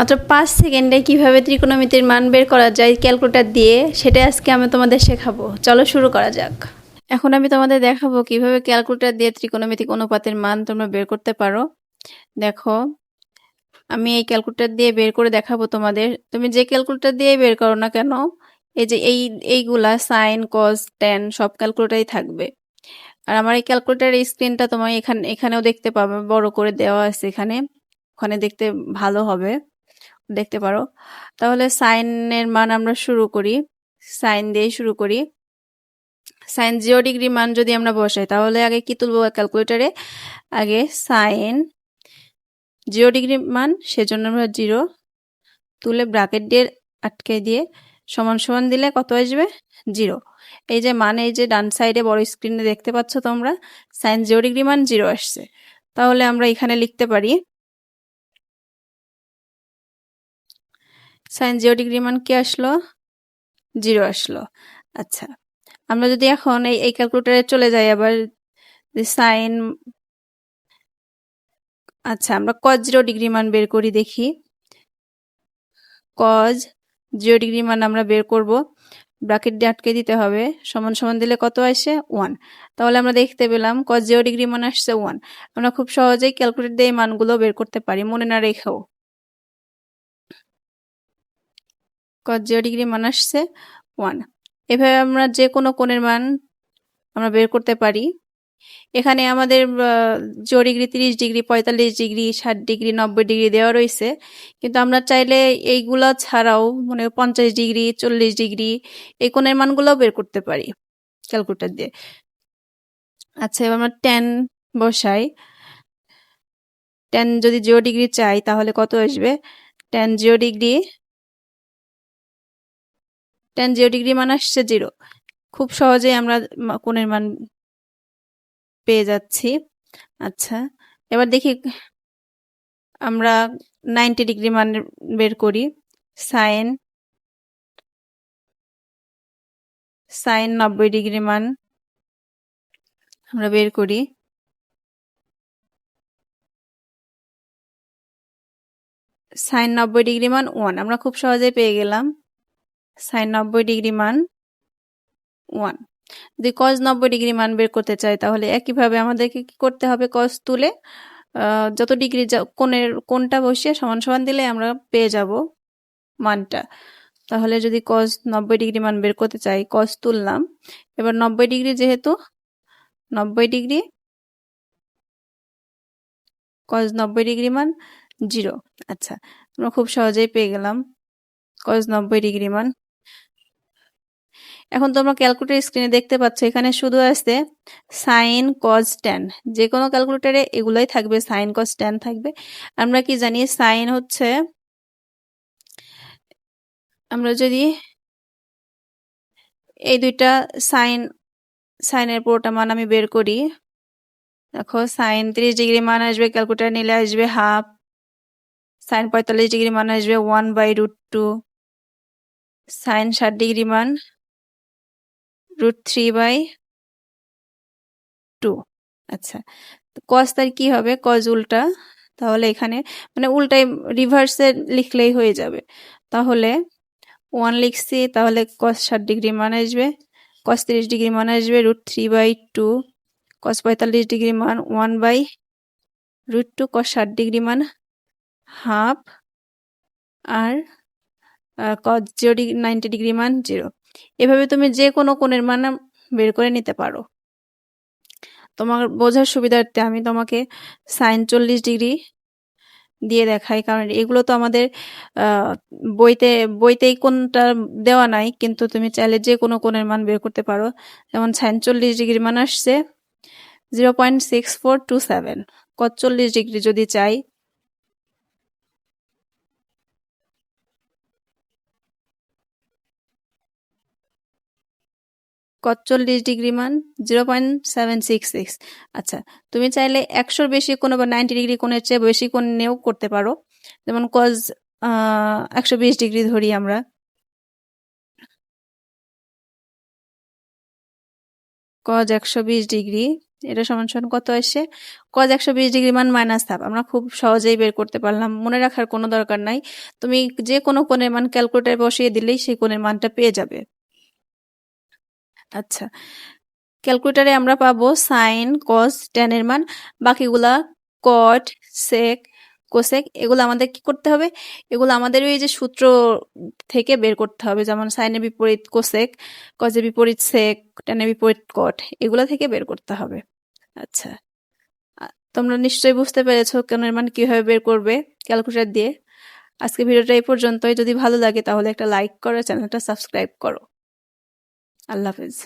মাত্র 5 সেকেন্ডে কিভাবে ত্রিকোণমিতির মান বের করা যায় ক্যালকুলেটর দিয়ে সেটা আজকে আমি তোমাদের শেখাবো। চলো শুরু করা যাক। এখন আমি তোমাদের দেখাবো কিভাবে ক্যালকুলেটর দিয়ে ত্রিকোণমিতিক অনুপাতের মান তোমরা বের করতে পারো। দেখো, আমি এই ক্যালকুলেটর দিয়ে বের করে দেখাবো তোমাদের। তুমি যে ক্যালকুলেটর দিয়ে বের করো না কেন, এই যে এইগুলা সাইন কস ট্যান সব ক্যালকুলেটরই থাকবে। আর আমার এই ক্যালকুলেটরের স্ক্রিনটা তোমার এখানেও দেখতে পাবে, বড় করে দেওয়া আছে এখানে, ওখানে দেখতে ভালো হবে, দেখতে পারো। তাহলে সাইনের মান আমরা শুরু করি, সাইন দিয়ে শুরু করি। সাইন 0 ডিগ্রি মান যদি আমরা বসাই তাহলে আগে কি তুলবো ক্যালকুলেটরে, আগে সাইন 0 ডিগ্রি মান, সেজন্য আমরা 0 তুলে ব্র্যাকেট দিয়ে আটকে দিয়ে সমান সমান দিলে কত আসবে 0। এই যে মান, এই যে ডান সাইডে বড় স্ক্রিনে দেখতে পাচ্ছ তোমরা, সাইন 0 ডিগ্রি মান 0 আসছে। তাহলে আমরা এখানে লিখতে পারি সাইন 0 ডিগ্রি মান কি আসলো, 0 আসলো। আচ্ছা, আমরা যদি এখন এই ক্যালকুলেটরে চলে যাই আবার সাইন, আচ্ছা আমরা কজ 0 ডিগ্রি মান বের করি, দেখি কজ 0 ডিগ্রি মান আমরা বের করব, ব্র্যাকেট দিয়ে আটকে দিতে হবে, সমান সমান দিলে কত আসে 1। তাহলে আমরা দেখতে পেলাম কজ 0 ডিগ্রি মান আসছে 1। আমরা খুব সহজেই ক্যালকুলেটর দিয়ে এই মানগুলো বের করতে পারি, মনে না রেখেও। কজ 0 ডিগ্রি মান আসছে 1। এভাবে আমরা যে কোনো কোণের মান আমরা বের করতে পারি। এখানে আমাদের 0 degree, 30 degree, 45 degree, 60 degree, 90 degree দেওয়া রয়েছে, কিন্তু আমরা চাইলে এইগুলা ছাড়াও মানে 50 ডিগ্রি, 40 ডিগ্রি এই কোণের মানগুলোও বের করতে পারি ক্যালকুলেটর দিয়ে। আচ্ছা, এবার আমরা ট্যান বসাই। ট্যান যদি 0 ডিগ্রি চাই তাহলে কত আসবে, ট্যান 0 ডিগ্রি, ট্যান 0 ডিগ্রি মান আসছে 0। খুব সহজেই আমরা কোণের মান পেয়ে যাচ্ছি। আচ্ছা, এবার দেখি আমরা 90 ডিগ্রি মান বের করি। সাইন, সাইন 90 ডিগ্রি মান আমরা বের করি। সাইন 90 ডিগ্রি মান 1, আমরা খুব সহজেই পেয়ে গেলাম সাইন 90 ডিগ্রি মান 1। যদি কজ 90 ডিগ্রি মান বের করতে চাই তাহলে একইভাবে আমাদেরকে কি করতে হবে, কজ তুলে যত ডিগ্রি কোণটা বসিয়ে সমান সমান দিলে আমরা পেয়ে যাব মানটা। তাহলে যদি কজ 90 ডিগ্রি মান বের করতে চাই, কজ তুললাম, এবার 90 ডিগ্রি যেহেতু 90 ডিগ্রি, কজ 90 ডিগ্রি মান 0। আচ্ছা, আমরা খুব সহজেই পেয়ে গেলাম কজ 90 ডিগ্রি মান। এখন তোমরা ক্যালকুলেটর স্ক্রিনে দেখতে পাচ্ছ এখানে শুধু আছে সাইন কজ ট্যান। যে কোনো ক্যালকুলেটরে এগুলোই থাকবে, সাইন কজ ট্যান থাকবে। আমরা কি জানি সাইন হচ্ছে, আমরা যদি এই দুইটা সাইনের পুরোটা মান আমি বের করি, দেখো সাইন 30 ডিগ্রি মান আসবে ক্যালকুলেটর নিলে আসবে হাফ, সাইন 45 ডিগ্রি মান আসবে 1/√2, সাইন 60 ডিগ্রি মান √3/2। আচ্ছা, কজ তার কি হবে, কজ উল্টা, তাহলে এখানে মানে উল্টাই রিভার্সে লিখলেই হয়ে যাবে। তাহলে 1 লিখছি, তাহলে কজ 60 ডিগ্রি মান আসবে, কজ 30 ডিগ্রি মান আসবে √3/2, কজ 45 ডিগ্রি মান 1/√2, কজ 60 ডিগ্রি মান হাফ, আর কজ 90 ডিগ্রি মান 0। এভাবে তুমি যে কোনো কোণের মান বের করে নিতে পারো। তোমার বোঝার সুবিধার্থে আমি তোমাকে সাইন 40 ডিগ্রি দিয়ে দেখাই, কারণ এগুলো তো আমাদের বইতেই কোনটা দেওয়া নাই, কিন্তু তুমি চাইলে যে কোনো কোণের মান বের করতে পারো। যেমন সাইন 40 ডিগ্রি মান আসছে 0.6427। কজ 40 ডিগ্রি যদি চাই, কজ 40 ডিগ্রি মান 0.766। আচ্ছা, তুমি চাইলে 100-র বেশি কোণ বা 90 ডিগ্রি কোণের চেয়ে বেশি কোণ নিয়েও করতে পারো। যেমন কজ 120 ডিগ্রি ধরি আমরা, কজ 120 ডিগ্রি, এটা সমান সমান কত আসছে? cos 120 ডিগ্রি মান -হাফ। আমরা খুব সহজেই বের করতে পারলাম। মনে রাখার কোনো দরকার নাই। তুমি যে কোনো কোণের মান ক্যালকুলেটরে বসিয়ে দিলেই সেই কোণের মানটা পেয়ে যাবে। আচ্ছা, ক্যালকুলেটরে আমরা পাবো সাইন, কস, ট্যান এর মান। বাকিগুলা কট, সেক, কোসেক এগুলো আমাদের কি করতে হবে? এগুলো আমাদের ওই যে সূত্র থেকে বের করতে হবে। যেমন সাইনের বিপরীত কোসেক, কসের বিপরীত সেক, ট্যানের বিপরীত কট এগুলো থেকে বের করতে হবে। আচ্ছা, তোমরা নিশ্চয়ই বুঝতে পেরেছো কোণের মান কিভাবে বের করবে ক্যালকুলেটর দিয়ে। আজকে ভিডিওটা এই পর্যন্তই। যদি ভালো লাগে তাহলে একটা লাইক করো, চ্যানেলটা সাবস্ক্রাইব করো। আল্লাহ হাফেজ।